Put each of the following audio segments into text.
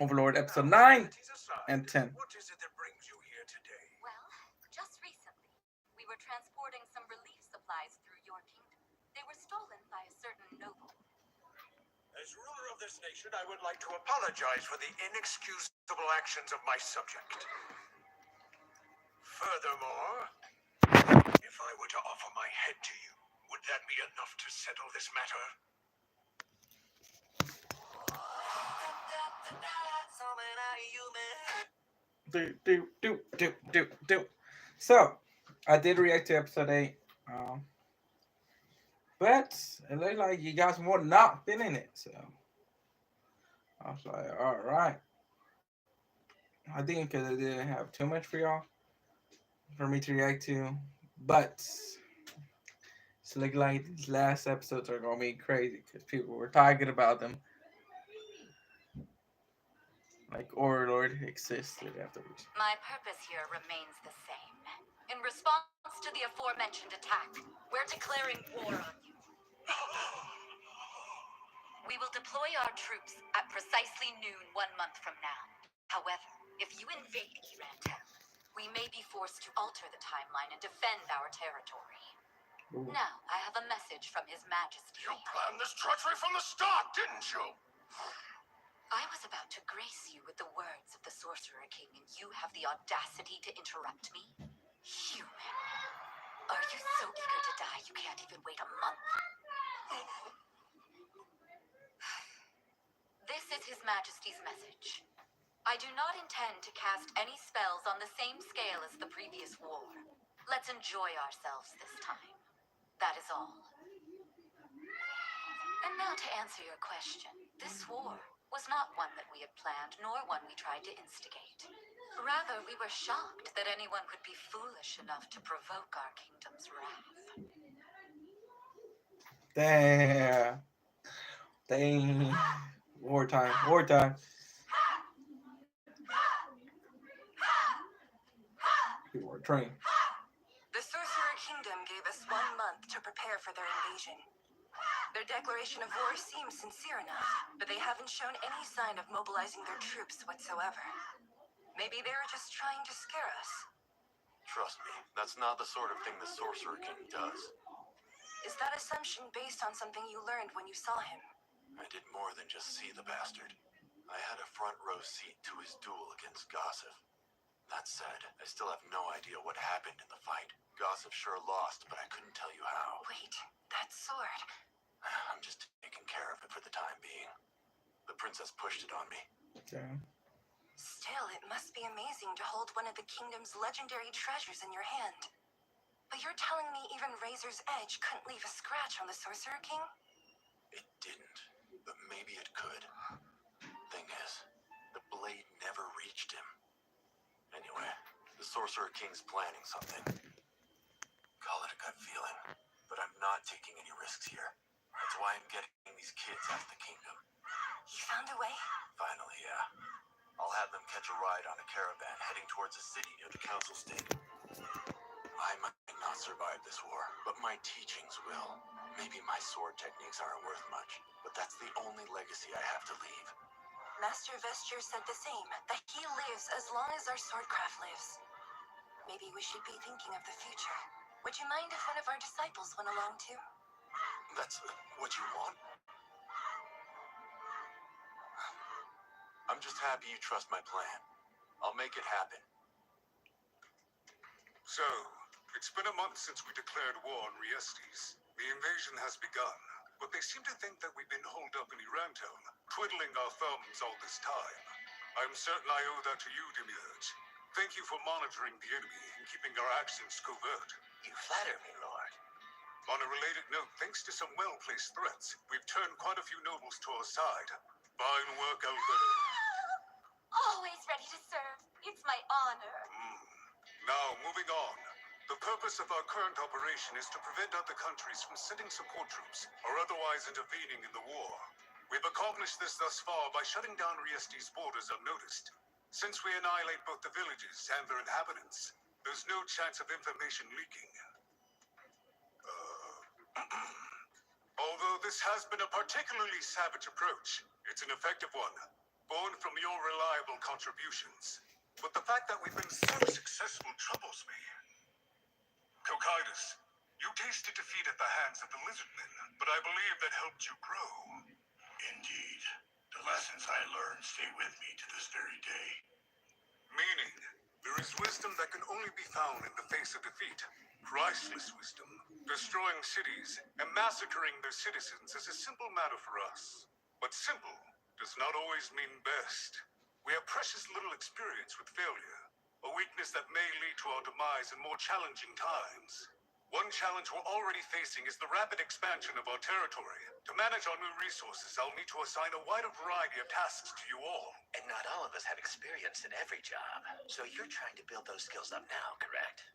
Overlord episode Now, 9 formalities aside, and 10. what is it that brings you here today? Well, just recently, we were transporting some relief supplies through your kingdom. They were stolen by a certain noble. As ruler of this nation, I would like to apologize for the inexcusable actions of my subject. Furthermore, if I were to offer my head to you, would that be enough to settle this matter? Do. So, I did react to episode 8. Um, but it looked like you got some more nothing in it. So, I was like, alright. I think because I didn't have too much for y'all for me to react to. But it's looking like these last episodes are going to be crazy because people were talking about them. Like Overlord existed afterwards. My purpose here remains the same. In response to the aforementioned attack, we're declaring war on you. We will deploy our troops at precisely noon 1 month from now. However, if you invade Irantown, we may be forced to alter the timeline and defend our territory. Ooh. Now, I have a message from His Majesty. You planned this treachery from the start, didn't you? I was about to grace you with the words of the Sorcerer King, and you have the audacity to interrupt me? Human. Are you so eager to die you can't even wait a month? This is His Majesty's message. I do not intend to cast any spells on the same scale as the previous war. Let's enjoy ourselves this time. That is all. And now to answer your question, this war was not one that we had planned, nor one we tried to instigate. Rather, we were shocked that anyone would be foolish enough to provoke our kingdom's wrath. Damn. Dang. Wartime. Wartime. People are trained. The Sorcerer Kingdom gave us 1 month to prepare for their invasion. Their declaration of war seems sincere enough, but they haven't shown any sign of mobilizing their troops whatsoever. Maybe they were just trying to scare us. Trust me, that's not the sort of thing the Sorcerer King does. Is that assumption based on something you learned when you saw him? I did more than just see the bastard. I had a front row seat to his duel against Gossip. That said, I still have no idea what happened in the fight. Gossip sure lost, but I couldn't tell you how. Wait, that sword. I'm just taking care of it for the time being. The princess pushed it on me. Okay. Still, it must be amazing to hold one of the kingdom's legendary treasures in your hand. But you're telling me even Razor's Edge couldn't leave a scratch on the Sorcerer King? It didn't, but maybe it could. Thing is, the blade never reached him. Anyway, the Sorcerer King's planning something. Call it a gut feeling, but I'm not taking any risks here. That's why I'm getting these kids out of the kingdom. You found a way? Finally, yeah. I'll have them catch a ride on a caravan heading towards a city near the council state. I might not survive this war, but my teachings will. Maybe my sword techniques aren't worth much, but that's the only legacy I have to leave. Master Vesture said the same, that he lives as long as our swordcraft lives. Maybe we should be thinking of the future. Would you mind if one of our disciples went along too? That's what you want? I'm just happy you trust my plan. I'll make it happen. So, it's been a month since we declared war on Riestes. The invasion has begun, but they seem to think that we've been holed up in Irantown, twiddling our thumbs all this time. I'm certain I owe that to you, Demiurge. Thank you for monitoring the enemy and keeping our actions covert. You flatter me, Lord. On a related note, thanks to some well-placed threats, we've turned quite a few nobles to our side. Fine work, Alberto. Always ready to serve. It's my honor. Now, moving on. The purpose of our current operation is to prevent other countries from sending support troops or otherwise intervening in the war. We've accomplished this thus far by shutting down Riestes' borders unnoticed. Since we annihilate both the villages and their inhabitants, there's no chance of information leaking. Although this has been a particularly savage approach, it's an effective one. born from your reliable contributions. But the fact that we've been so successful troubles me. Cocytus, you tasted defeat at the hands of the Lizardmen, but I believe that helped you grow. Indeed. The lessons I learned stay with me to this very day. Meaning, there is wisdom that can only be found in the face of defeat. Priceless wisdom. Destroying cities and massacring their citizens is a simple matter for us. But simple does not always mean best. We have precious little experience with failure, a weakness that may lead to our demise in more challenging times. One challenge we're already facing is the rapid expansion of our territory. To manage our new resources, I'll need to assign a wider variety of tasks to you all. And not all of us have experience in every job. So you're trying to build those skills up now, correct?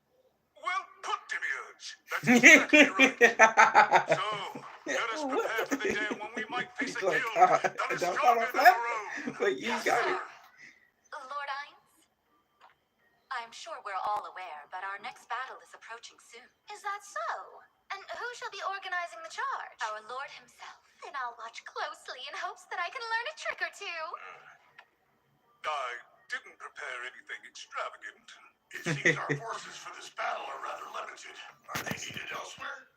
Well put, Demiurge. That's exactly right. So, let us prepare for the day when we might face a He's like, guild "Ah, that is don't stronger follow than that." our own. But you got it. Lord Ainz? I'm sure we're all aware, but our next battle is approaching soon. Is that so? And who shall be organizing the charge? Our Lord himself. Then I'll watch closely in hopes that I can learn a trick or two. I didn't prepare anything extravagant. It seems our forces for this battle are rather limited. Are they needed elsewhere?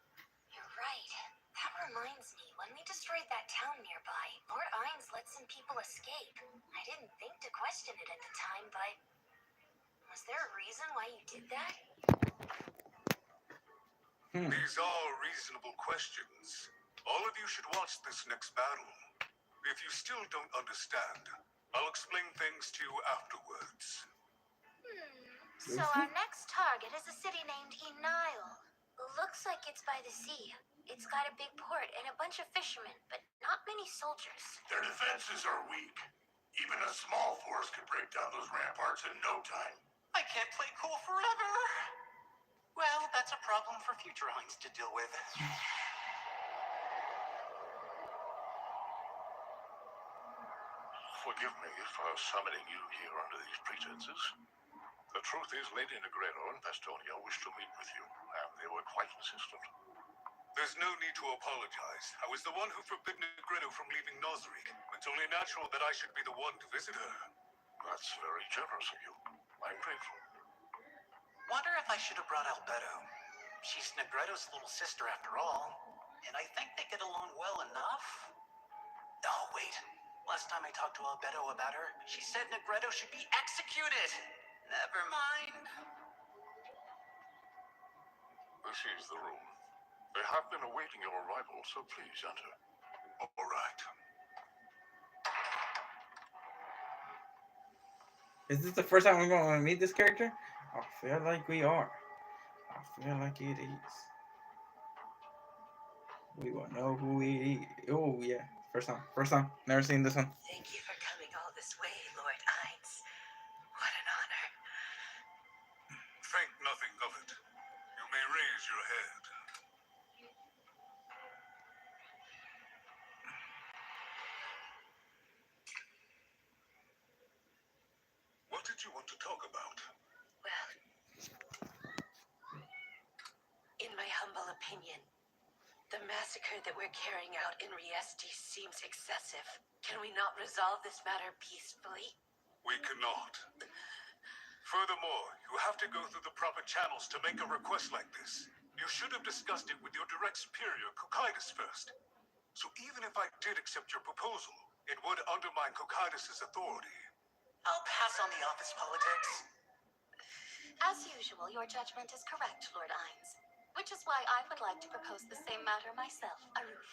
You're right. That reminds me, when we destroyed that town nearby, Lord Ainz let some people escape. I didn't think to question it at the time, but was there a reason why you did that? These are reasonable questions. All of you should watch this next battle. If you still don't understand, I'll explain things to you afterwards. So our next target is a city named Enile. Looks like it's by the sea. It's got a big port and a bunch of fishermen, but not many soldiers. Their defenses are weak. Even a small force could break down those ramparts in no time. I can't play cool forever. Well, that's a problem for future Heinz to deal with. Forgive me for summoning you here under these pretenses. The truth is, Lady Negredo and Pastonia wished to meet with you, and they were quite insistent. There's no need to apologize. I was the one who forbid Negredo from leaving Nosric. It's only natural that I should be the one to visit her. That's very generous of you. I'm grateful. Wonder if I should have brought Albedo. She's Negredo's little sister after all, and I think they get along well enough. Oh, wait. Last time I talked to Albedo about her, she said Negredo should be executed. Never mind. This is the room. They have been awaiting your arrival, so please enter. All right. Is this the first time we're going to meet this character? I feel like we are. I feel like it is. We will know who it is. Oh, yeah. First time. First time. Never seen this one. Thank you for coming all this way, Lord Ainz. What an honor. Think nothing of it. You may raise your head. What did you want to talk about? Well, in my humble opinion, the massacre that we're carrying out in Riesti seems excessive. Can we not resolve this matter peacefully? We cannot. Furthermore, you have to go through the proper channels to make a request like this. You should have discussed it with your direct superior, Cocytus, first. So even if I did accept your proposal, it would undermine Cocytus's authority. I'll pass on the office politics. As usual, your judgment is correct, Lord Ainz. Which is why I would like to propose the same matter myself, Aruf.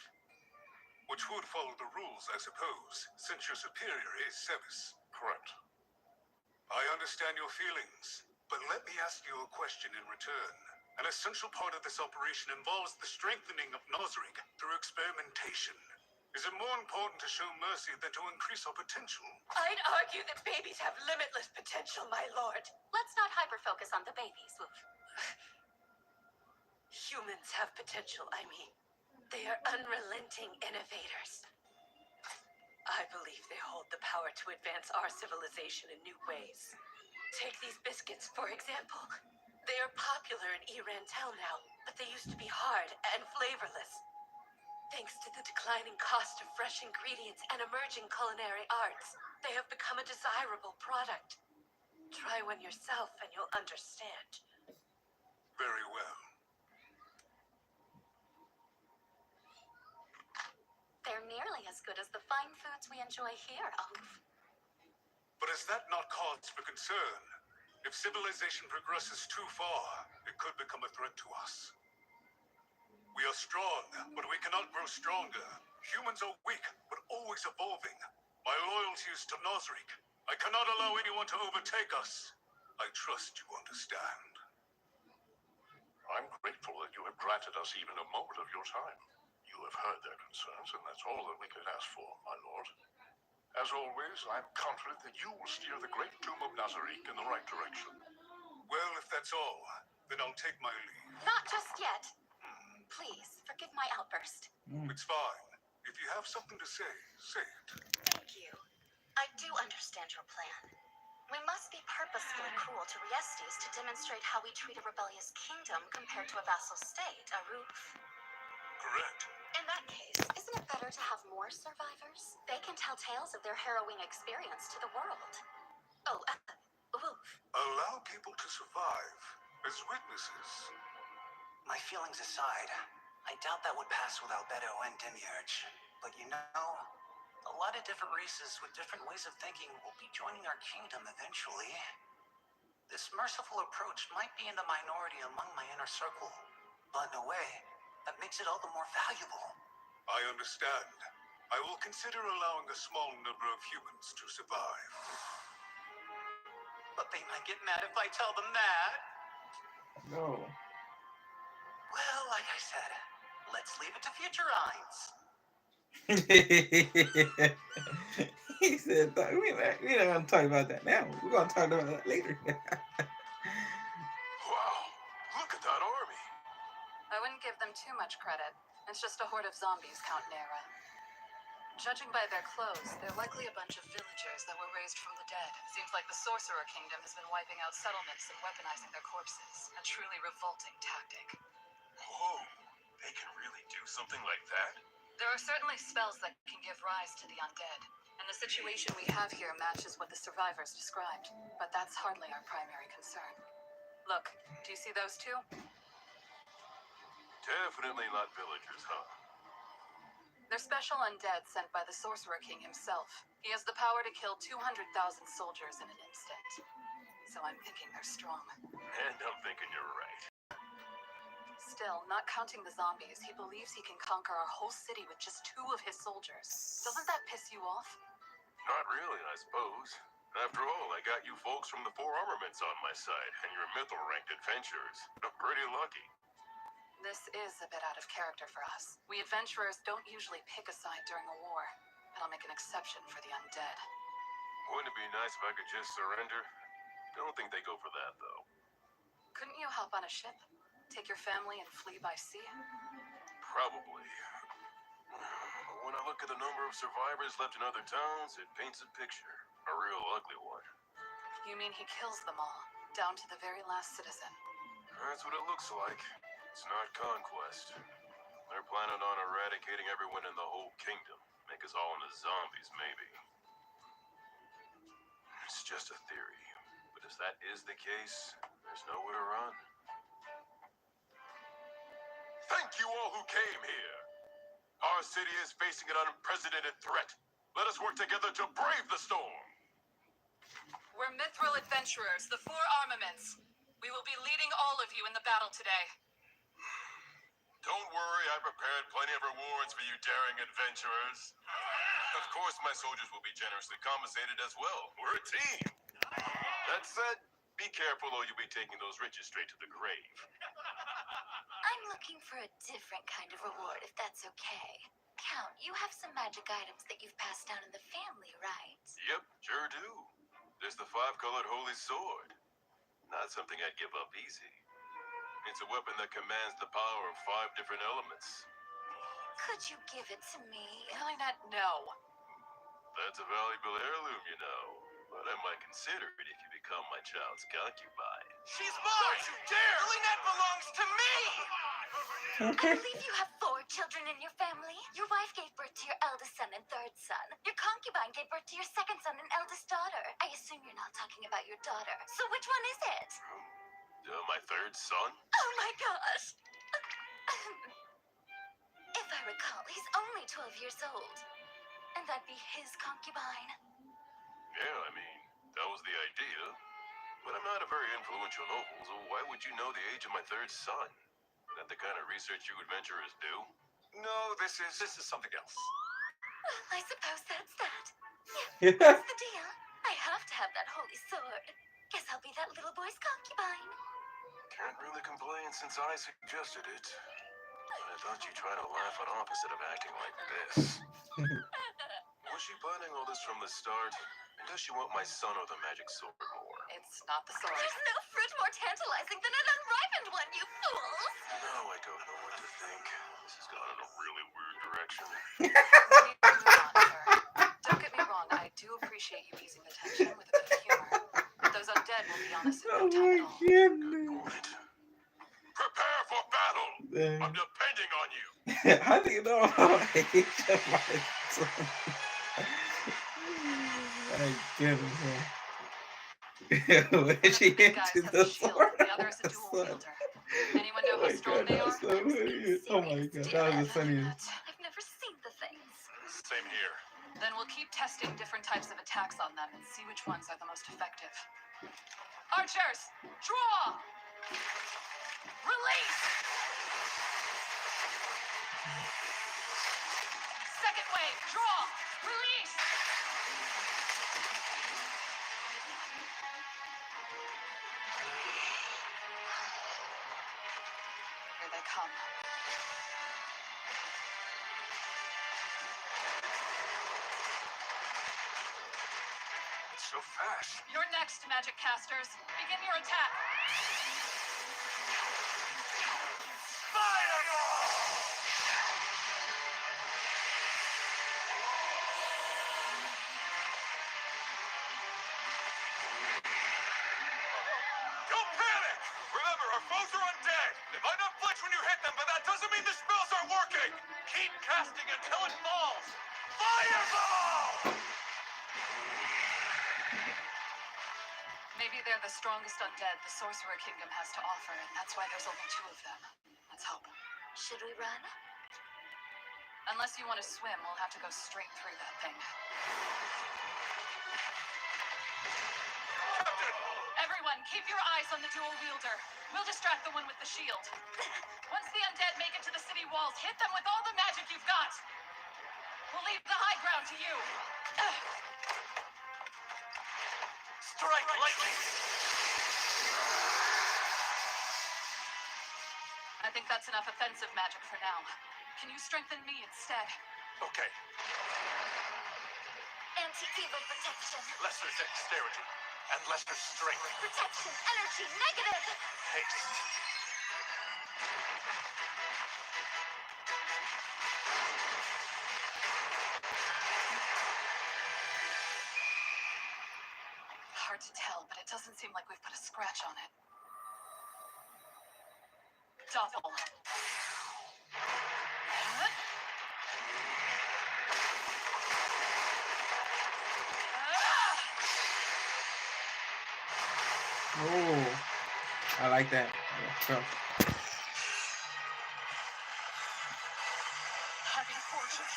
Which would follow the rules, I suppose, since your superior is Sebis. Correct. I understand your feelings, but let me ask you a question in return. An essential part of this operation involves the strengthening of Nosric through experimentation. Is it more important to show mercy than to increase our potential? I'd argue that babies have limitless potential, my lord. Let's not hyper-focus on the babies, Woof. Humans have potential, I mean. They are unrelenting innovators. I believe they hold the power to advance our civilization in new ways. Take these biscuits, for example. They are popular in Iran Town now, but they used to be hard and flavorless. Thanks to the declining cost of fresh ingredients and emerging culinary arts, they have become a desirable product. Try one yourself and you'll understand. Very well. They're nearly as good as the fine foods we enjoy here, Alf. But is that not cause for concern? If civilization progresses too far, it could become a threat to us. We are strong, but we cannot grow stronger. Humans are weak, but always evolving. My loyalty is to Nosric. I cannot allow anyone to overtake us. I trust you understand. I'm grateful that you have granted us even a moment of your time. You have heard their concerns, and that's all that we could ask for, my lord. As always, I'm confident that you will steer the great tomb of Nazarick in the right direction. Well, if that's all, then I'll take my leave. Not just yet. Please, forgive my outburst. It's fine. If you have something to say, say it. Thank you. I do understand your plan. We must be purposefully cruel to Riestes to demonstrate how we treat a rebellious kingdom compared to a vassal state, a roof. Correct. In that case, isn't it better to have more survivors? They can tell tales of their harrowing experience to the world. Oh, Wolf. Allow people to survive as witnesses. My feelings aside, I doubt that would pass with Albedo and Demiurge. But you know, a lot of different races with different ways of thinking will be joining our kingdom eventually. This merciful approach might be in the minority among my inner circle, but in a way, that makes it all the more valuable. I understand. I will consider allowing a small number of humans to survive. But they might get mad if I tell them that. No. Well, like I said, let's leave it to future Einz. He said, we're not going to talk about that now. We're going to talk about that later. Wow, look at that army. I wouldn't give them too much credit. It's just a horde of zombies, Count Nera. Judging by their clothes, they're likely a bunch of villagers that were raised from the dead. Seems like the Sorcerer Kingdom has been wiping out settlements and weaponizing their corpses. A truly revolting tactic. Whoa, they can really do something like that? There are certainly spells that can give rise to the undead. And the situation we have here matches what the survivors described. But that's hardly our primary concern. Look, do you see those two? Definitely not villagers, huh? They're special undead sent by the Sorcerer King himself. He has the power to kill 200,000 soldiers in an instant. So I'm thinking they're strong. And I'm thinking you're right. Still, not counting the zombies, he believes he can conquer our whole city with just 2 of his soldiers. Doesn't that piss you off? Not really, I suppose. After all, I got you folks from the 4 armaments on my side, and your mythal-ranked adventurers. I'm pretty lucky. This is a bit out of character for us. We adventurers don't usually pick a side during a war, but I'll make an exception for the undead. Wouldn't it be nice if I could just surrender? Don't think they go for that, though. Couldn't you hop on a ship? Take your family and flee by sea? Probably. When I look at the number of survivors left in other towns, it paints a picture. A real ugly one. You mean he kills them all, down to the very last citizen? That's what it looks like. It's not conquest. They're planning on eradicating everyone in the whole kingdom. Make us all into zombies, maybe. It's just a theory. But if that is the case, there's nowhere to run. Thank you all who came here. Our city is facing an unprecedented threat. Let us work together to brave the storm. We're Mithril adventurers, the 4 armaments. We will be leading all of you in the battle today. Don't worry, I prepared plenty of rewards for you daring adventurers. Of course, my soldiers will be generously compensated as well. We're a team. That said, be careful or you'll be taking those riches straight to the grave. I'm looking for a different kind of reward, if that's okay. Count, you have some magic items that you've passed down in the family, right? Yep, sure do. There's the 5-colored holy sword. Not something I'd give up easy. It's a weapon that commands the power of 5 different elements. Could you give it to me? Lynette, no. That's a valuable heirloom, you know. But I might consider it if you become my child's concubine. She's mine! Don't you dare! Lynette belongs to me! I believe you have 4 more children in your family? Your wife gave birth to your eldest son and third son. Your concubine gave birth to your second son and eldest daughter. I assume you're not talking about your daughter. So which one is it? My third son? Oh my gosh! If I recall, he's only 12 years old. And that'd be his concubine. Yeah, I mean, that was the idea. But I'm not a very influential noble, so why would you know the age of my third son? Is that the kind of research you adventurers do? No, this is something else. Well, I suppose that's that. Yeah, that's the deal. I have to have that holy sword. Guess I'll be that little boy's concubine. Can't really complain since I suggested it. I thought you'd try to laugh it off instead of acting like this. Was she planning all this from the start? And does she want my son or the magic sword more? It's not the sword. There's no fruit more tantalizing than an unripened one, you fools! Now I don't know what to think. This has gone in a really weird direction. Don't get me wrong, I do appreciate you easing the tension with a bit of humor. Those undead will be on us in no time at all. Good point. Prepare for battle! I'm depending on you! How do you know how age of my son? My goodness. When she Guys into have the a shield, sword, the other is a the dual sun. wielder. Anyone know Oh how my strong god, they that's are? so funny. Oh my god, that was the funniest. I've never seen the things. Same here. Then we'll keep testing different types of attacks on them and see which ones are the most effective. Archers, draw! Release! Second wave, draw! Release! Here they come. It's so fast. You're next, magic casters. Begin your attack. Don't panic! Remember, our foes are undead. They might not flinch when you hit them, but that doesn't mean the spells aren't working. Keep casting until it falls. Fireball! Maybe they're the strongest undead the Sorcerer Kingdom has to offer, and that's why there's only 2 of them. Let's hope. Should we run? Unless you want to swim, we'll have to go straight through that thing. Everyone, keep your eyes on the dual wielder. We'll distract the one with the shield. Once the undead make it to the city walls, hit them with all the magic you've got. We'll leave the high ground to you. Strike lightning! I think that's enough offensive magic for now. Can you strengthen me instead? Okay. Anti-evil protection. Lesser dexterity and lesser strength. Protection, energy, negative. Haste. Hard to tell, but it doesn't seem like we've put a scratch on it. Double. Oh, I like that. So, Having fortune.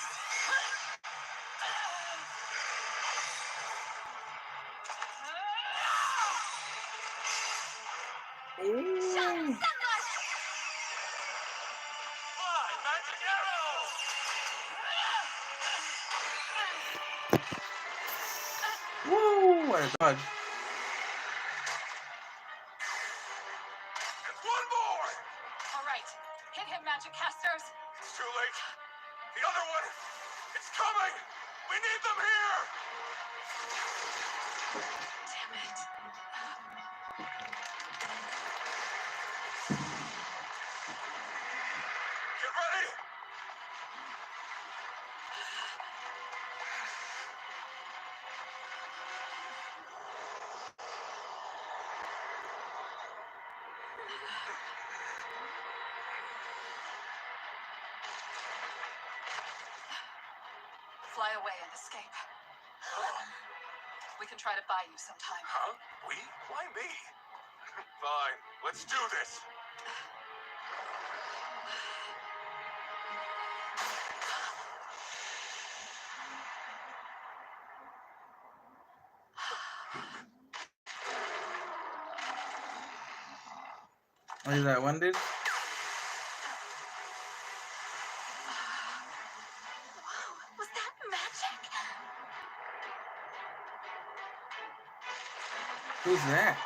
ooh. Fly, magic arrow! Woo! What a dodge. And one more! All right, hit him, magic casters. It's too late. The other one! It's coming! We need them here! Damn it. Get ready! fly away and escape. We can try to buy you some time. Huh? We? Why me? Fine, let's do this. What is that one dude? Was that magic? Who's that?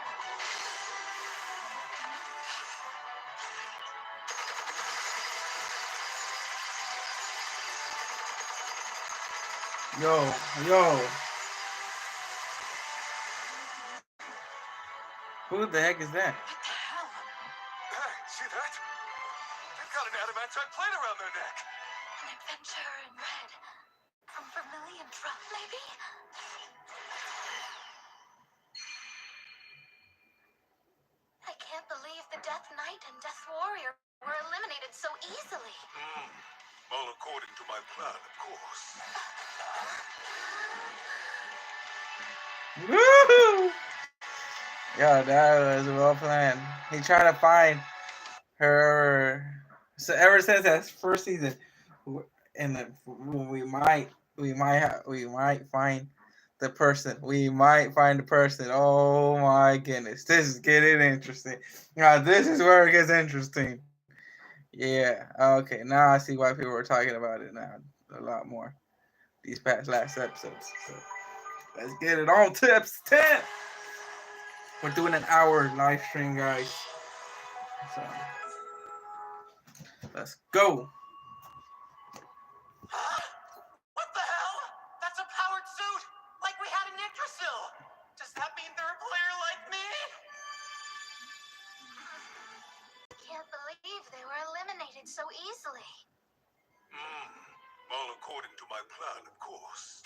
Yo, yo. Who the heck is that? What the hell? Hey, see that? They've got an adamantine plate around their neck. An adventurer in red. From Vermilion Drop, maybe? I can't believe the Death Knight and Death Warrior were eliminated so easily. All according to my plan, of course. Woohoo! Yo, that was well planned. He tried to find her. So ever since that first season, and we might find the person. We might find the person. Oh my goodness, this is getting interesting. Now this is where it gets interesting. Yeah. Okay. Now I see why people were talking about it now a lot more these last episodes. So let's get it on to episode 10. We're doing an hour live stream, guys. So let's go. What the hell? That's a powered suit, like we had in Yggdrasil. Does that mean they're a player like me? Can't believe they were eliminated so easily. All according to my plan, of course.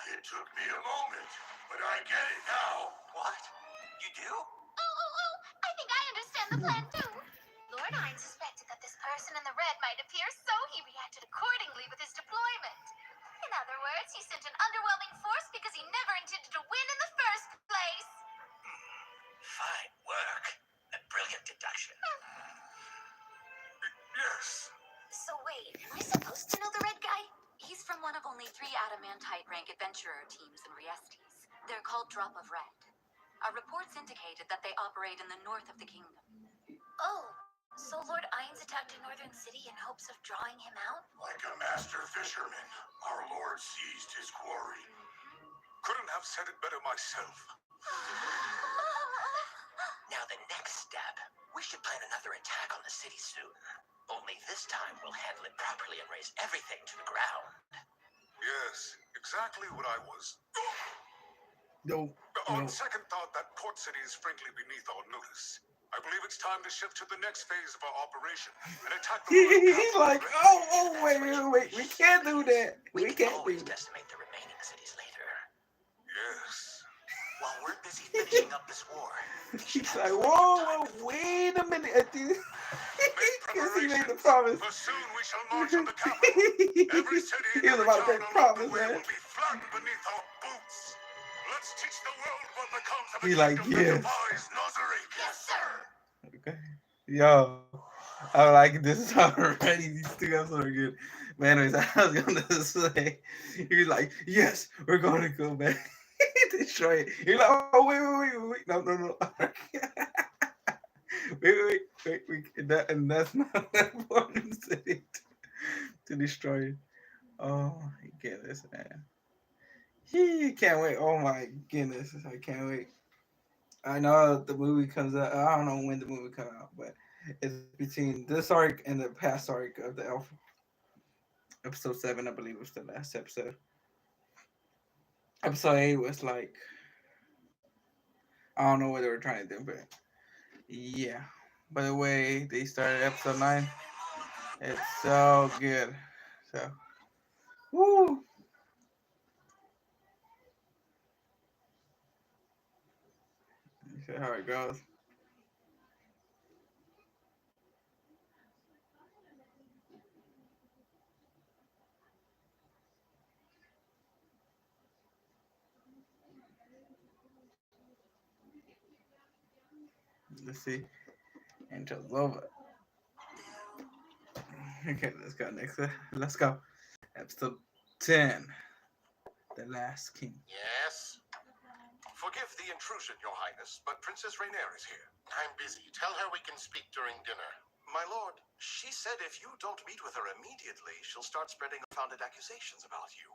It took me a moment, but I get it now. What? You do? Oh, I think I understand the plan too. Lord Hines suspected that this person in the red might appear, so he reacted accordingly with his deployment. In other words, he sent an underwhelming force because he never intended to win in the first place. Fine work. A brilliant deduction. Yes. So wait, am I supposed to know the red guy? He's from one of only 3 adamantite rank adventurer teams in Riestes. They're called Drop of Red. Our reports indicated that they operate in the north of the kingdom. Oh, so Lord Hines attacked a northern city in hopes of drawing him out? Like a master fisherman, our lord seized his quarry. Couldn't have said it better myself. Now the next step. We should plan another attack on the city soon. Only this time we'll handle it properly and raise everything to the ground. Yes, exactly what I was. No. On second thought, that port city is frankly beneath our notice. I believe it's time to shift to the next phase of our operation and attack the He's like, wait, we can't do that. We can can't do always that. decimate the remaining cities later. Yes. While we're busy finishing up this war, He's like, whoa, wait a minute. Because he made the promise. For soon we shall march on the capital. Every city and He was every about to town make along the promise, way man. will be flattened beneath our boots. Let's teach the world what becomes of a He like, kingdom that yes. defies Nazareth. Yes, sir. Okay. Yo, I like this is already. These 2 episodes are good. Man, anyways, I was gonna say, he was like, yes, we're gonna go back. Destroy it. You're like, oh, wait. No. wait. And that's not that important city to destroy it. Oh my goodness, man. He can't wait. Oh my goodness, I can't wait. I know the movie comes out. I don't know when the movie comes out, but it's between this arc and the past arc of the Elf. Episode 7, I believe, was the last episode. Episode 8 was like, I don't know what they were trying to do, but yeah. By the way, they started episode 9. It's so good. So, woo. You see how it goes. Let's see. Intro's over. Okay, let's go next. Let's go. Episode 10. The Last King. Yes? Forgive the intrusion, Your Highness, but Princess Rainier is here. I'm busy. Tell her we can speak during dinner. My lord, she said if you don't meet with her immediately, she'll start spreading unfounded accusations about you.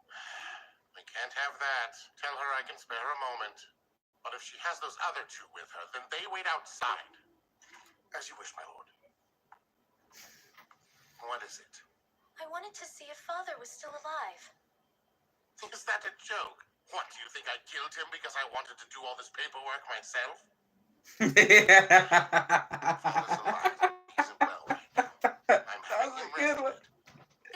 I can't have that. Tell her I can spare a moment. But if she has those other two with her, then they wait outside. As you wish, my lord. What is it? I wanted to see if Father was still alive. Is that a joke? What, do you think I killed him because I wanted to do all this paperwork myself? Father's alive. He's well right now. I'm having him rescued.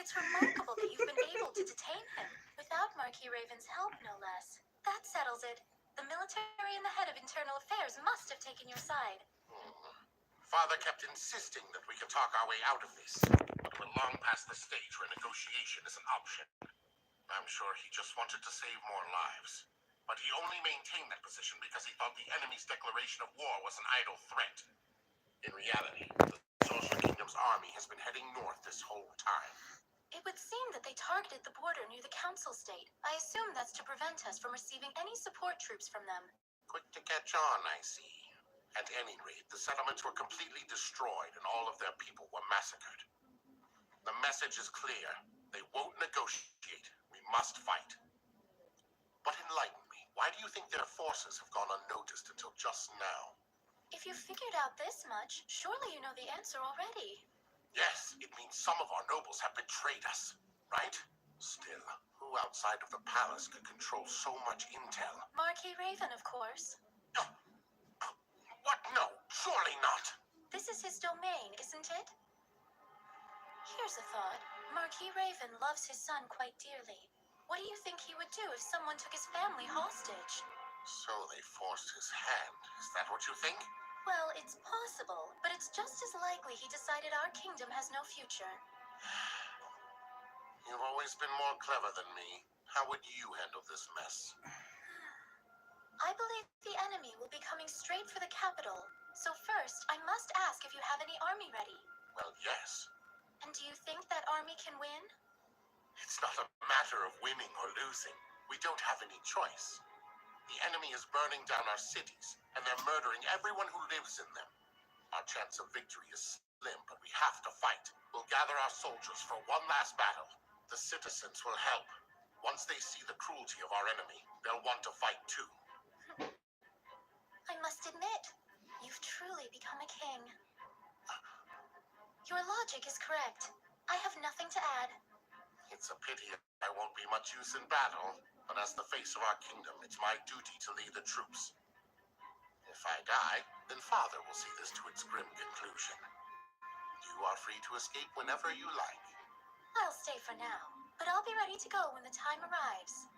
It's remarkable that you've been able to detain him without Marquis Raven's help, no less. That settles it. The military and the head of internal affairs must have taken your side. Father kept insisting that we can talk our way out of this, but we're long past the stage where negotiation is an option. I'm sure he just wanted to save more lives, but he only maintained that position because he thought the enemy's declaration of war was an idle threat. In reality, the Sorcerer Kingdom's army has been heading north this whole time. It would seem that they targeted the border near the Council State. I assume that's to prevent us from receiving any support troops from them. Quick to catch on, I see. At any rate, the settlements were completely destroyed and all of their people were massacred. The message is clear. They won't negotiate. We must fight. But enlighten me. Why do you think their forces have gone unnoticed until just now? If you figured out this much, surely you know the answer already. Yes, it means some of our nobles have betrayed us, right? Still, who outside of the palace could control so much intel? Marquis Raven, of course. What? No, surely not. This is his domain, isn't it? Here's a thought. Marquis Raven loves his son quite dearly. What do you think he would do if someone took his family hostage? So they forced his hand. Is that what you think? Well, it's possible, but it's just as likely he decided our kingdom has no future. You've always been more clever than me. How would you handle this mess? I believe the enemy will be coming straight for the capital. So first, I must ask if you have any army ready. Well, yes. And do you think that army can win? It's not a matter of winning or losing. We don't have any choice. The enemy is burning down our cities, and they're murdering everyone who lives in them. Our chance of victory is slim, but we have to fight. We'll gather our soldiers for one last battle. The citizens will help. Once they see the cruelty of our enemy, they'll want to fight too. I must admit, you've truly become a king. Your logic is correct. I have nothing to add. It's a pity I won't be much use in battle, but as the face of our kingdom, it's my duty to lead the troops. If I die, then Father will see this to its grim conclusion. You are free to escape whenever you like. I'll stay for now, but I'll be ready to go when the time arrives.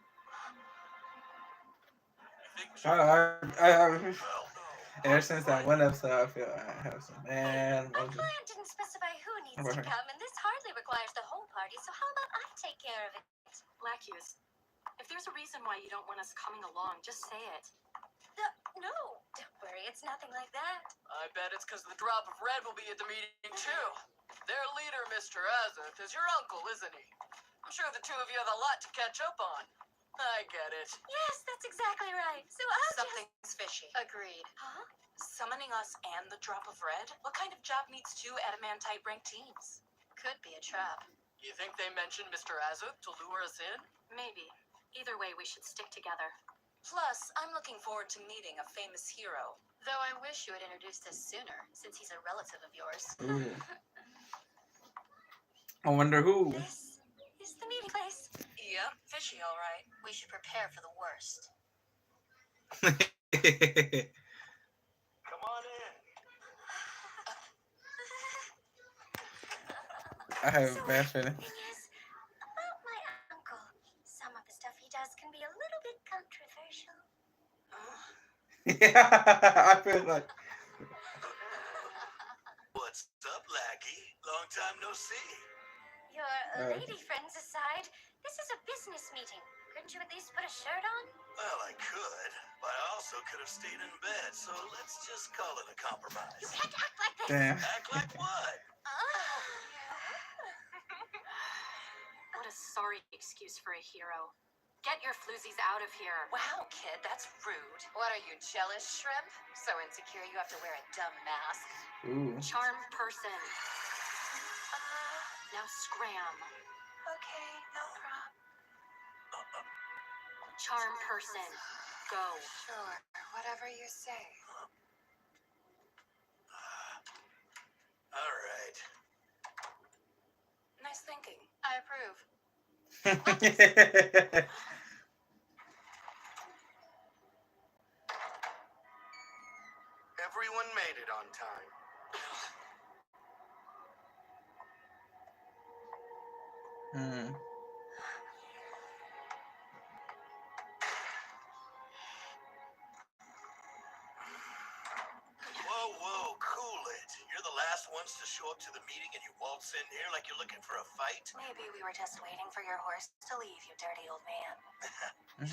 Ever since that one episode, I feel I have some man. Our client didn't specify who needs to come, and this hardly requires the whole party, so how about I take care of it? Lackeys, if there's a reason why you don't want us coming along, just say it. No, don't worry, it's nothing like that. I bet it's because the drop of red will be at the meeting too. Their leader, Mr. Azoth, is your uncle, isn't he? I'm sure the two of you have a lot to catch up on. I get it. Yes, that's exactly right. So Something's fishy. Agreed. Huh? Summoning us and the drop of red? What kind of job needs two adamantite ranked teams? Could be a trap. You think they mentioned Mr. Azoth to lure us in? Maybe. Either way, we should stick together. Plus, I'm looking forward to meeting a famous hero. Though I wish you had introduced us sooner, since he's a relative of yours. Ooh. I wonder who. This is the meeting place. Yep, fishy, all right. We should prepare for the worst. Come on in. I have So a bad feeling. the thing is, about my uncle, some of the stuff he does can be a little bit controversial. Yeah, I feel like. What's up, lackey? Long time no see. Your lady friends aside, this is a business business meeting. Couldn't you at least put a shirt on? Well, I could, but I also could have stayed in bed, so let's just call it a compromise. You can't act like this. Damn. Act like what? What a sorry excuse for a hero. Get your floozies out of here. Wow, kid, that's rude. What are you, jealous, Shrimp? So insecure you have to wear a dumb mask? Ooh. Charm person. Now scram. Okay, no problem. Charm person. Go. Sure, whatever you say. All right. Nice thinking. I approve. Everyone made it on time. Hmm. Whoa, cool it. You're the last ones to show up to the meeting and you waltz in here like you're looking for a fight? Maybe we were just waiting for your horse to leave, you dirty old man.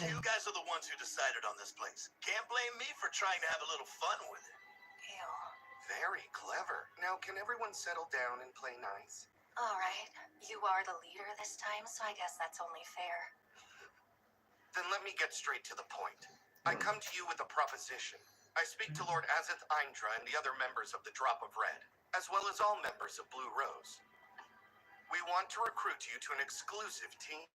You guys are the ones who decided on this place. Can't blame me for trying to have a little fun with it. Ew. Very clever. Now, can everyone settle down and play nice? All right. You are the leader this time, so I guess that's only fair. Then let me get straight to the point. I come to you with a proposition. I speak to Lord Azith Indra and the other members of the Drop of Red, as well as all members of Blue Rose. We want to recruit you to an exclusive team.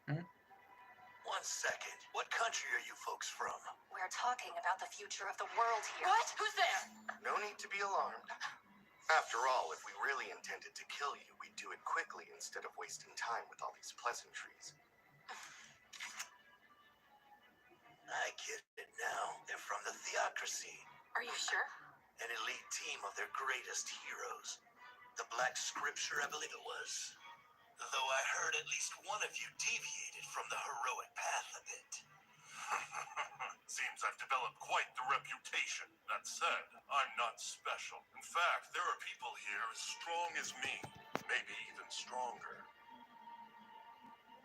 One second. What country are you folks from? We're talking about the future of the world here. What? Who's there? No need to be alarmed. After all, if we really intended to kill you, we'd do it quickly instead of wasting time with all these pleasantries. I get it now. They're from the Theocracy. Are you sure? An elite team of their greatest heroes. The Black Scripture, I believe it was. Though I heard at least one of you deviated from the heroic path a bit. Seems I've developed quite the reputation. That said, I'm not special. In fact, there are people here as strong as me, maybe even stronger.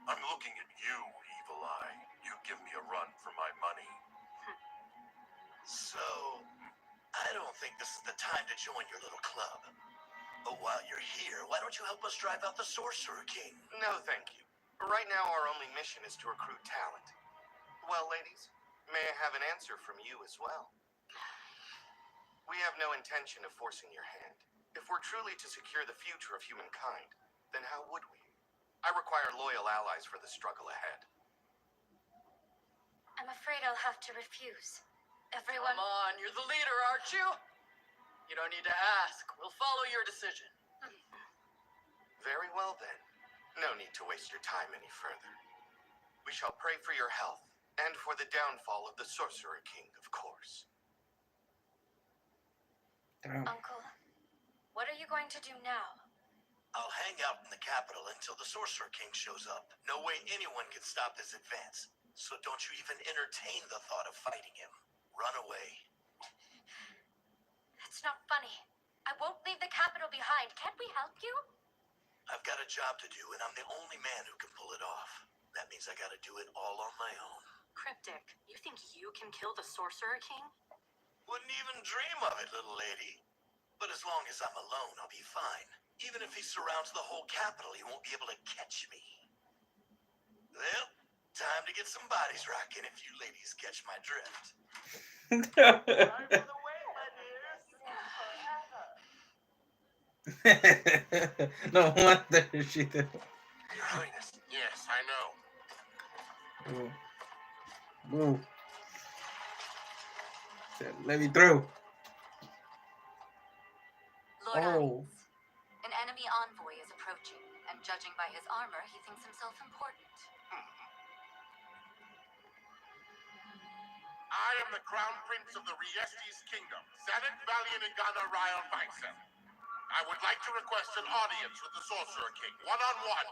I'm looking at you, Evil Eye. You give me a run for my money. So, I don't think this is the time to join your little club. But while you're here, why don't you help us drive out the Sorcerer King? No, thank you. Right now, our only mission is to recruit talent. Well, ladies, may I have an answer from you as well? We have no intention of forcing your hand. If we're truly to secure the future of humankind, then how would we? I require loyal allies for the struggle ahead. I'm afraid I'll have to refuse. Everyone. Come on, you're the leader, aren't you? You don't need to ask. We'll follow your decision. Very well, then. No need to waste your time any further. We shall pray for your health, and for the downfall of the Sorcerer King, of course. Damn. Uncle, what are you going to do now? I'll hang out in the capital until the Sorcerer King shows up. No way anyone can stop this advance. So don't you even entertain the thought of fighting him. Run away. That's not funny. I won't leave the capital behind. Can't we help you? I've got a job to do, and I'm the only man who can pull it off. That means I gotta do it all on my own. Cryptic, you think you can kill the Sorcerer King? Wouldn't even dream of it, little lady. But as long as I'm alone, I'll be fine. Even if he surrounds the whole capital, he won't be able to catch me. Well, time to get some bodies rocking if you ladies catch my drift. No wonder she did. Your Highness, yes, I know. Ooh. Ooh. Said, let me through. Lord Oh. Hines, an enemy envoy is approaching, and judging by his armor, he thinks himself important. I am the Crown Prince of the Riestes Kingdom, Zanet Valiant Igana Ryle Vicem. I would like to request an audience with the Sorcerer King, one-on-one.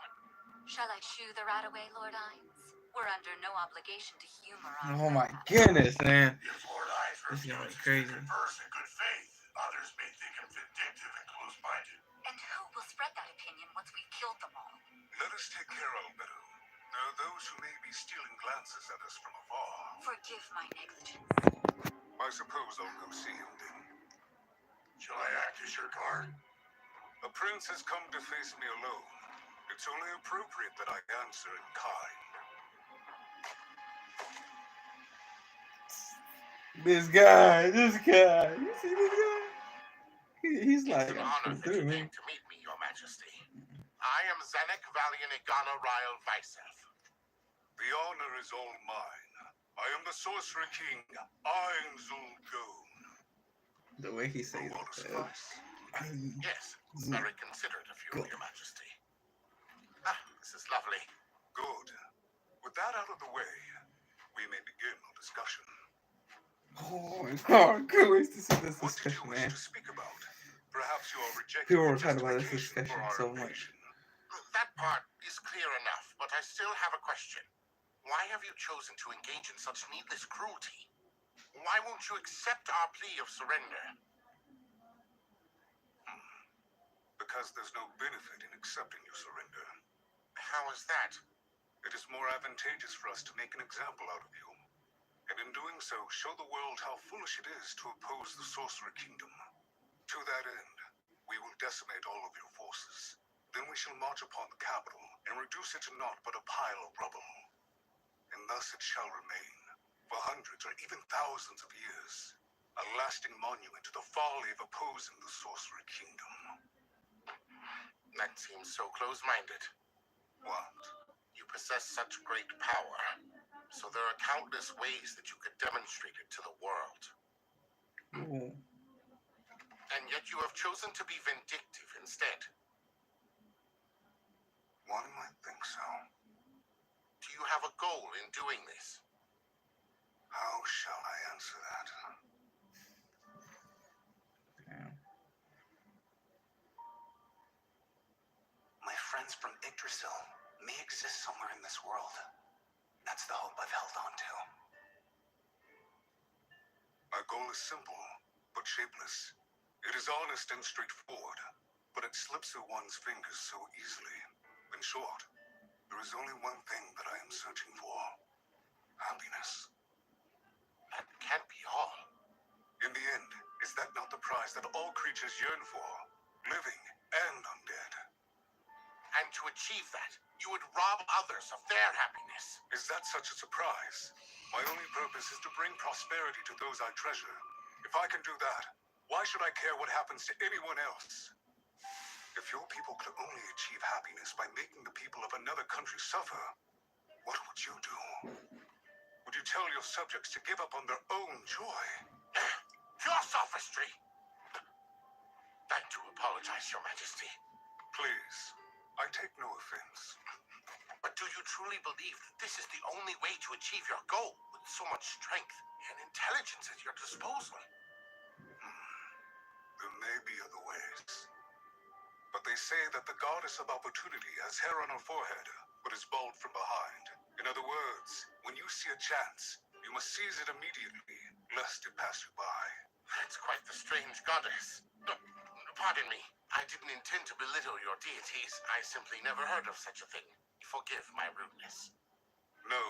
Shall I shoo the rat away, Lord Hines? We're under no obligation to humor our Oh my rat. goodness, man. If Lord Hines This is refuses crazy. to converse in good faith, others may think him vindictive and close-minded. And who will spread that opinion once we've killed them all? Let us take care of Albedo. There are those who may be stealing glances at us from afar. Forgive my negligence. I suppose I'll go see him then. Shall I act as your guard? A prince has come to face me alone. It's only appropriate that I answer in kind. This guy. You see this guy? He's It's like, an I'm honor gonna that do you me. came to meet me, Your Majesty. I am Zenek Valiant Igana Ryle Visev. The honor is all mine. I am the Sorcerer King, Ainzul Gon. The way he says What it. suffice? Yes, very considerate of you, Your Majesty. Ah, this is lovely. Good. With that out of the way, we may begin our discussion. Oh my god, good ways to see this What did you discussion, wish man. to speak about? Perhaps you are rejecting People the were talking about this justification discussion for our so much. invasion. That part is clear enough, but I still have a question. Why have you chosen to engage in such needless cruelty? Why won't you accept our plea of surrender? Because there's no benefit in accepting your surrender. How is that? It is more advantageous for us to make an example out of you. And in doing so, show the world how foolish it is to oppose the Sorcerer Kingdom. To that end, we will decimate all of your forces. Then we shall march upon the capital and reduce it to naught but a pile of rubble. And thus it shall remain, for hundreds or even thousands of years, a lasting monument to the folly of opposing the Sorcerer Kingdom. That seems so close-minded. What? You possess such great power, so there are countless ways that you could demonstrate it to the world. Ooh. And yet you have chosen to be vindictive instead. One might think so. Do you have a goal in doing this? How shall I answer that? Damn. My friends from Yggdrasil may exist somewhere in this world. That's the hope I've held on to. Our goal is simple, but shapeless. It is honest and straightforward, but it slips through one's fingers so easily. In short, there is only one thing that I am searching for. Happiness. That can't be all. In the end, is that not the prize that all creatures yearn for? Living and undead. And to achieve that, you would rob others of their happiness. Is that such a surprise? My only purpose is to bring prosperity to those I treasure. If I can do that, why should I care what happens to anyone else? If your people could only achieve happiness by making the people of another country suffer, what would you do? Would you tell your subjects to give up on their own joy? Pure sophistry. I do apologize, Your Majesty. Please, I take no offense. But do you truly believe that this is the only way to achieve your goal with so much strength and intelligence at your disposal? There may be other ways. But they say that the goddess of opportunity has hair on her forehead, but is bald from behind. In other words, when you see a chance, you must seize it immediately, lest it pass you by. That's quite the strange goddess. Pardon me. I didn't intend to belittle your deities. I simply never heard of such a thing. Forgive my rudeness. No,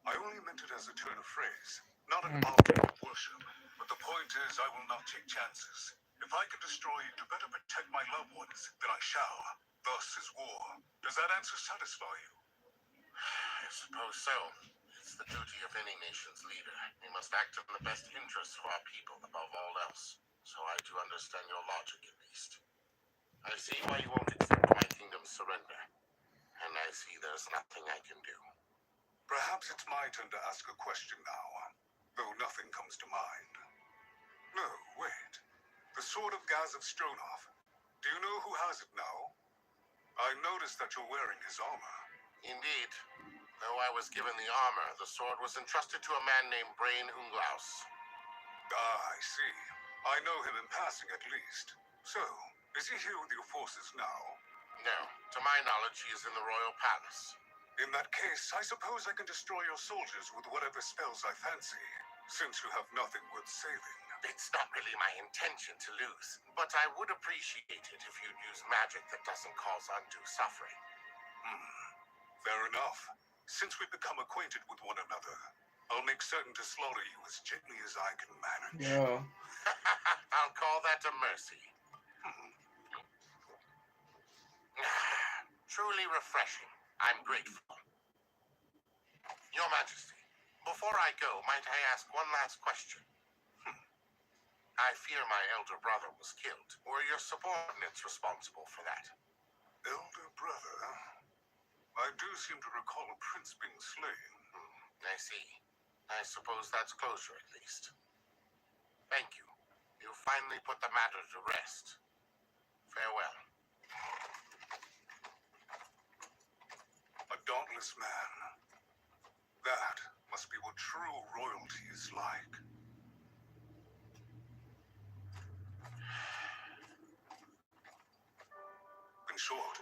I only meant it as a turn of phrase, not an object of worship. But the point is, I will not take chances. If I can destroy you to better protect my loved ones, then I shall. Thus is war. Does that answer satisfy you? I suppose so. It's the duty of any nation's leader. We must act in the best interests of our people above all else. So I do understand your logic, at least. I see why you won't accept my kingdom's surrender. And I see there's nothing I can do. Perhaps it's my turn to ask a question now, though nothing comes to mind. No, wait. The sword of Gaz of Stronov. Do you know who has it now? I noticed that you're wearing his armor. Indeed. Though I was given the armor, the sword was entrusted to a man named Brain Unglaus. Ah, I see. I know him in passing at least. So, is he here with your forces now? No. To my knowledge, he is in the royal palace. In that case, I suppose I can destroy your soldiers with whatever spells I fancy, since you have nothing worth saving. It's not really my intention to lose, but I would appreciate it if you'd use magic that doesn't cause undue suffering. Fair enough. Since we've become acquainted with one another, I'll make certain to slaughter you as gently as I can manage. Yo. I'll call that a mercy. Truly refreshing. I'm grateful. Your Majesty, before I go, might I ask one last question? I fear my elder brother was killed. Were your subordinates responsible for that? Elder brother? I do seem to recall a prince being slain. I see. I suppose that's closure at least. Thank you. You finally put the matter to rest. Farewell. A dauntless man. That must be what true royalty is like. In short,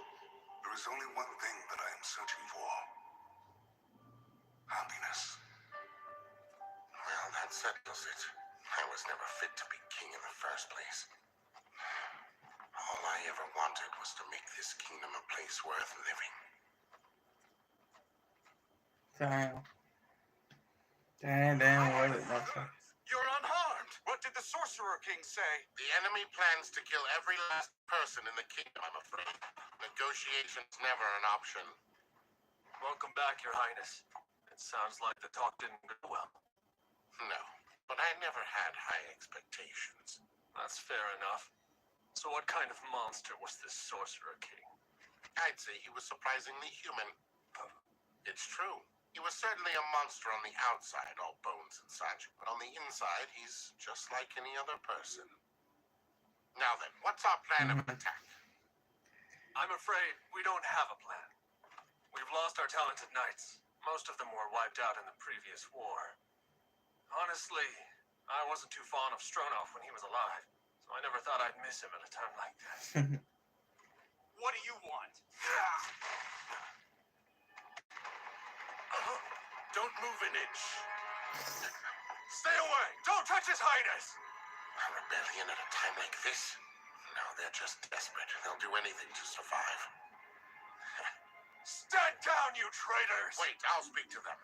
there is only one thing that I am searching for. Happiness. Well, that settles it. I was never fit to be king in the first place. All I ever wanted was to make this kingdom a place worth living. Damn, what it looks like. You're unharmed. What did the Sorcerer King say? The enemy plans to kill every last person in the kingdom, I'm afraid. Negotiation's never an option. Welcome back, Your Highness. It sounds like the talk didn't go well. No, but I never had high expectations. That's fair enough. So what kind of monster was this Sorcerer King? I'd say he was surprisingly human. It's true. He was certainly a monster on the outside, all bones and such. But on the inside, he's just like any other person. Now then, what's our plan of attack? I'm afraid we don't have a plan. We've lost our talented knights. Most of them were wiped out in the previous war. Honestly, I wasn't too fond of Stronov when he was alive, so I never thought I'd miss him at a time like this. What do you want? Don't move an inch. Stay away! Don't touch His Highness! A rebellion at a time like this? No, they're just desperate. They'll do anything to survive. Stand down, you traitors! Wait, I'll speak to them.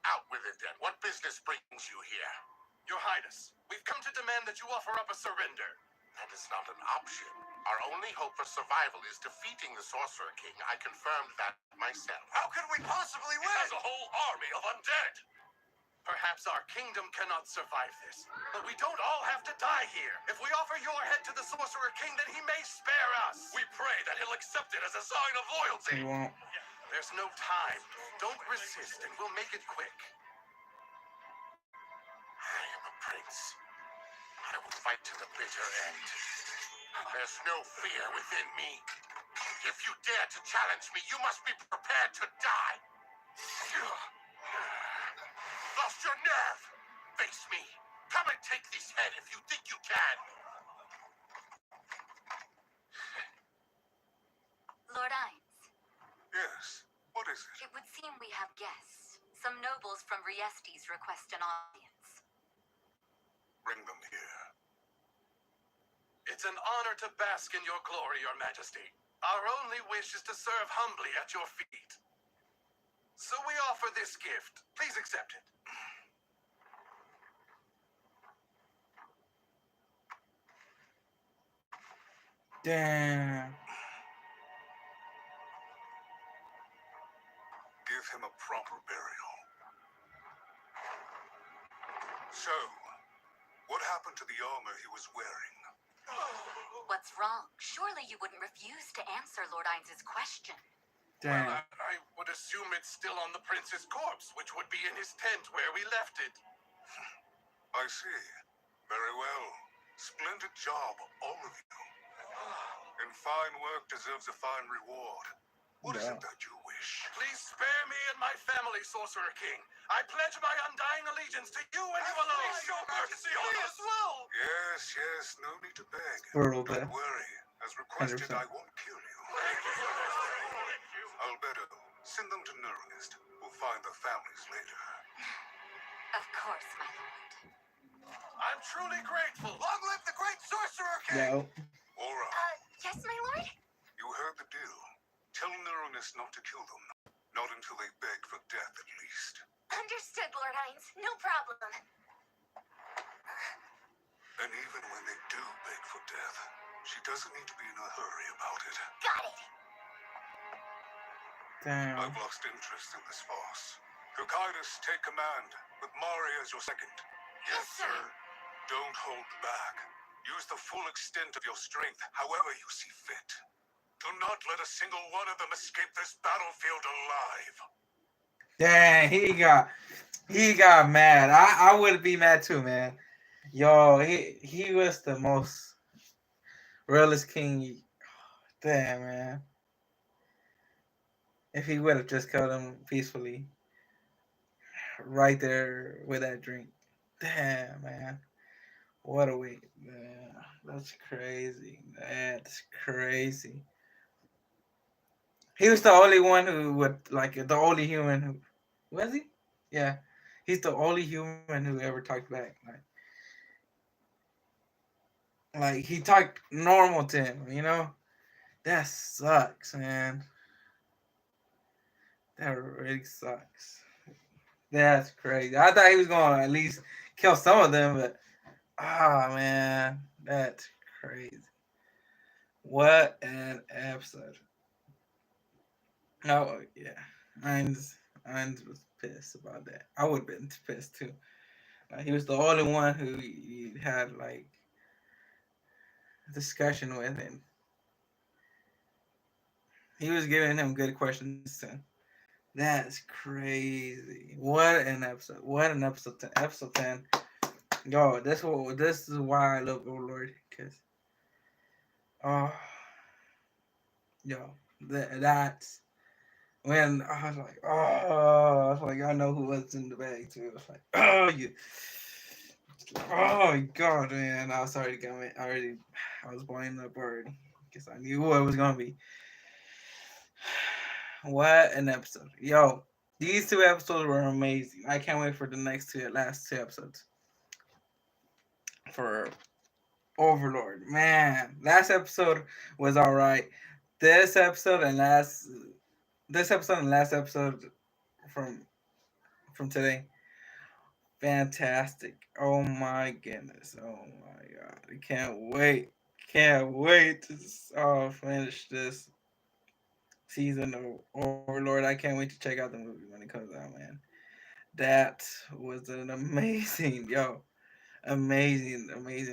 Out with it then. What business brings you here? Your Highness, we've come to demand that you offer up a surrender. That is not an option. Our only hope for survival is defeating the Sorcerer King. I confirmed that myself. How could we possibly He win? has a whole army of undead. Perhaps our kingdom cannot survive this, but we don't all have to die here. If we offer your head to the Sorcerer King, then he may spare us. We pray that he'll accept it as a sign of loyalty. He won't. There's no time. Don't resist, and we'll make it quick. I am a prince. I will fight to the bitter end. There's no fear within me. If you dare to challenge me, you must be prepared to die. Lost your nerve. Face me. Come and take this head if you think you can. Lord Ines, Yes, what is it? it would seem we have guests. Some nobles from Riestes request an audience. Bring them here. It's an honor to bask in your glory, Your Majesty. Our only wish is to serve humbly at your feet. So we offer this gift. Please accept it. Damn. Give him a proper burial. So, what happened to the armor he was wearing? What's wrong? Surely you wouldn't refuse to answer Lord Ines' question. Damn. Well, I would assume it's still on the prince's corpse, which would be in his tent where we left it. I see. Very well. Splendid job, all of you. And fine work deserves a fine reward. What is it that you wish? Please spare me and my family, Sorcerer King. I pledge my undying allegiance to you and you alone. Please show mercy on us. will. Yes, no need to beg. For a little bit. Don't worry. As requested, 100%. I won't kill you. Albedo, send them to Nurist. We'll find their families later. Of course, my lord. I'm truly grateful. Long live the great Sorcerer King! Yo. Aura, Yes, my lord? you heard the deal. Tell Neuronist not to kill them. Not until they beg for death, at least. Understood, Lord Hines. No problem. And even when they do beg for death, she doesn't need to be in a hurry about it. Got it. Damn. I've lost interest in this farce. Kokaitis, take command, with Mari as your second. Yes, sir. Don't hold back. Use the full extent of your strength, however you see fit. Do not let a single one of them escape this battlefield alive. Dang, he got mad. I would be mad too, man. Yo, he was the most realest king. Damn, man. If he would have just killed him peacefully, right there with that drink. Damn, man. What a way. Man, that's crazy. That's crazy. He was the only one who would, like, the only human who. Was he? Yeah. He's the only human who ever talked back. Like he talked normal to him, you know? That sucks, man. That really sucks. That's crazy. I thought he was gonna at least kill some of them, but man, that's crazy. What an episode. Oh yeah. Mines was pissed about that. I would have been pissed too. He was the only one who he had like discussion with, and he was giving him good questions too. That's crazy. What an episode. What an episode 10. Episode 10. Yo, this is why I love Overlord. Because, oh, yo, that's when I was like, I was like, I know who was in the bag too. I was like, oh my god, man. I was already coming. I was blowing up already. Because I knew who it was going to be. What an episode. Yo, these two episodes were amazing. I can't wait for the last two episodes. For Overlord. Man, last episode was alright. This episode and last episode from today. Fantastic. Oh my goodness. Oh my god. I can't wait. Can't wait to finish this season of Overlord. I can't wait to check out the movie when it comes out, man. That was an amazing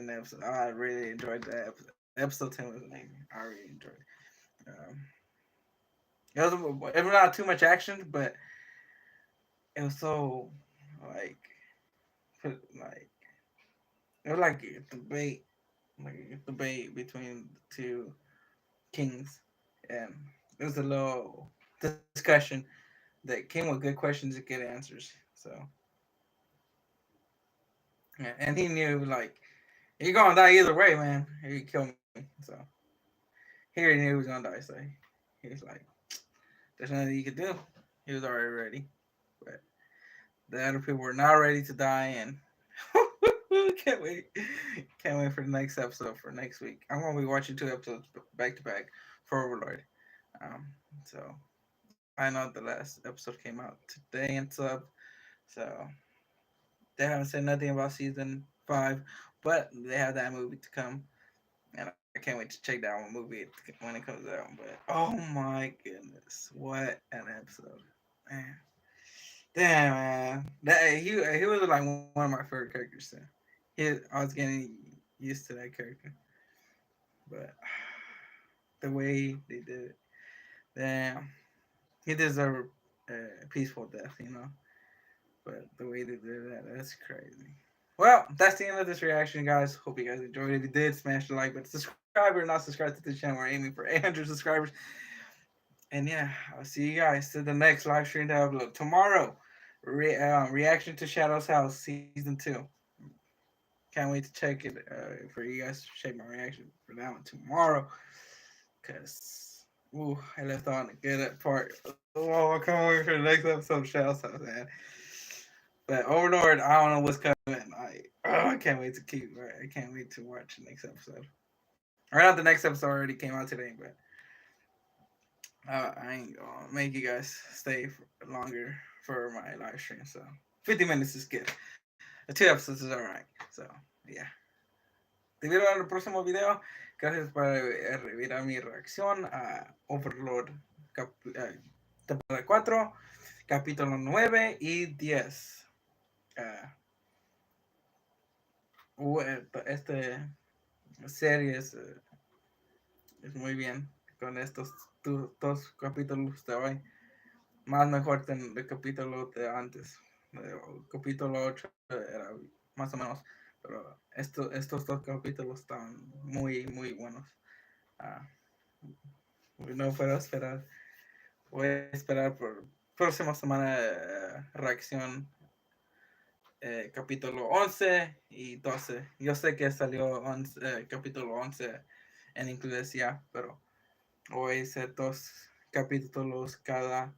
episode. I really enjoyed that episode. Episode 10 was amazing. I really enjoyed it. It was not too much action, but it was so like like it was like a debate between the two kings, and it was a little discussion that came with good questions and good answers. So yeah, and he knew like you're gonna die either way, man. He kill me. So he already knew he was gonna die. So he was like, "There's nothing you could do." He was already ready, but the other people were not ready to die, and can't wait. Can't wait for the next episode for next week. I'm gonna be watching 2 episodes back to back for Overlord. So I know the last episode came out today and sub, so they haven't said nothing about season 5, but they have that movie to come, and I can't wait to check that one movie when it comes out. But oh my goodness, what an episode, man! Damn, man, he was like one of my favorite characters. So I was getting used to that character, but the way they did it, damn, he deserved a peaceful death, you know. But the way they did that, that's crazy. Well, that's the end of this reaction, guys. Hope you guys enjoyed it. If you did, smash the like button. Subscribe or not subscribe to the channel. We're aiming for 800 subscribers. And yeah, I'll see you guys to the next live stream to upload tomorrow. Reaction to Shadow's House Season 2. Can't wait to check it for you guys to check my reaction for that one tomorrow. Because, I left on a good part. Oh, I can't wait for the next episode of Shadow's House, man. But Overlord, I don't know what's coming. I can't wait to I can't wait to watch the next episode. Or not, the next episode already came out today, but I ain't gonna make you guys stay longer for my live stream. So 50 minutes is good. The 2 episodes is alright. So yeah. Te vieron en el próximo video. Gracias por ver mi reacción a Overlord temporada 4, capítulo 9 y 10. Este serie es muy bien con estos dos capítulos de hoy. Más mejor que el capítulo de antes. El capítulo 8 era más o menos. Pero estos dos capítulos están muy, muy buenos. Ah, no puedo esperar. Voy a esperar por próxima semana reacción capítulo 11 y 12. Yo sé que salió capítulo 11 en inglés ya, pero voy a hacer dos capítulos cada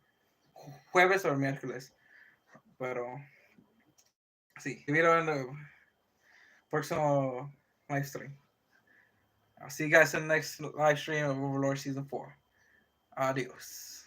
jueves o miércoles. Pero sí, te vieron el próximo live stream. I'll see you guys in the next live stream of Overlord Season 4. Adios.